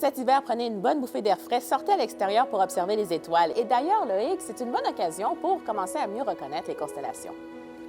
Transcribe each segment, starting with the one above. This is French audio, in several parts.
Cet hiver, prenez une bonne bouffée d'air frais, sortez à l'extérieur pour observer les étoiles. Et d'ailleurs, Loïc, c'est une bonne occasion pour commencer à mieux reconnaître les constellations.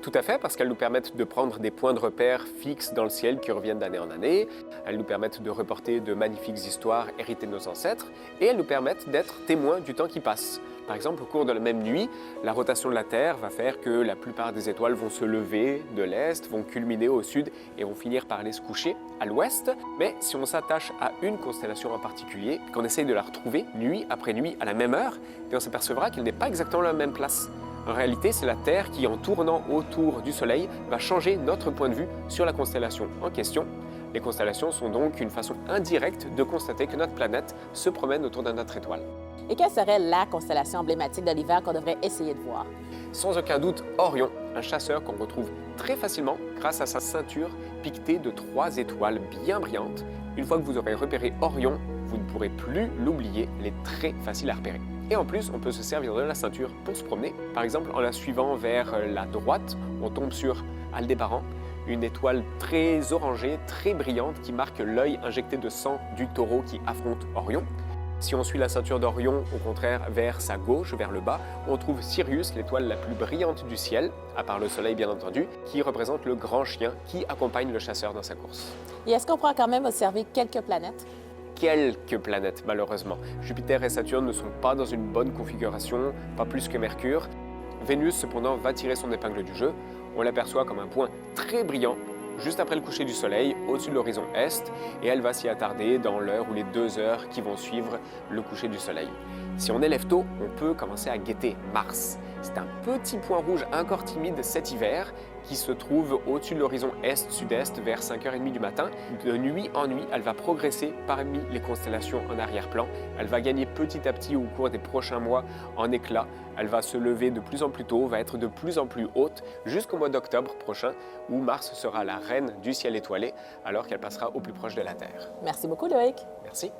Tout à fait, parce qu'elles nous permettent de prendre des points de repère fixes dans le ciel qui reviennent d'année en année. Elles nous permettent de reporter de magnifiques histoires héritées de nos ancêtres. Et elles nous permettent d'être témoins du temps qui passe. Par exemple, au cours de la même nuit, la rotation de la Terre va faire que la plupart des étoiles vont se lever de l'est, vont culminer au sud et vont finir par aller se coucher à l'ouest. Mais si on s'attache à une constellation en particulier, qu'on essaye de la retrouver nuit après nuit à la même heure, on s'apercevra qu'elle n'est pas exactement à la même place. En réalité, c'est la Terre qui, en tournant autour du Soleil, va changer notre point de vue sur la constellation en question. Les constellations sont donc une façon indirecte de constater que notre planète se promène autour de notre étoile. Et quelle serait la constellation emblématique de l'hiver qu'on devrait essayer de voir? Sans aucun doute, Orion, un chasseur qu'on retrouve très facilement grâce à sa ceinture piquetée de 3 étoiles bien brillantes. Une fois que vous aurez repéré Orion, vous ne pourrez plus l'oublier, elle est très facile à repérer. Et en plus, on peut se servir de la ceinture pour se promener. Par exemple, en la suivant vers la droite, on tombe sur Aldébaran, une étoile très orangée, très brillante qui marque l'œil injecté de sang du taureau qui affronte Orion. Si on suit la ceinture d'Orion, au contraire, vers sa gauche, vers le bas, on trouve Sirius, l'étoile la plus brillante du ciel, à part le Soleil bien entendu, qui représente le grand chien qui accompagne le chasseur dans sa course. Et est-ce qu'on pourra quand même observer quelques planètes? Quelques planètes, malheureusement. Jupiter et Saturne ne sont pas dans une bonne configuration, pas plus que Mercure. Vénus, cependant, va tirer son épingle du jeu. On l'aperçoit comme un point très brillant, juste après le coucher du Soleil, au-dessus de l'horizon Est, et elle va s'y attarder dans l'heure ou les 2 heures qui vont suivre le coucher du Soleil. Si on élève tôt, on peut commencer à guetter Mars. C'est un petit point rouge encore timide cet hiver qui se trouve au-dessus de l'horizon Est-Sud-Est vers 5h30 du matin. De nuit en nuit, elle va progresser parmi les constellations en arrière-plan. Elle va gagner petit à petit au cours des prochains mois en éclat. Elle va se lever de plus en plus tôt, va être de plus en plus haute jusqu'au mois d'octobre prochain où Mars sera la reine du ciel étoilé alors qu'elle passera au plus proche de la Terre. Merci beaucoup, Loïc. Merci.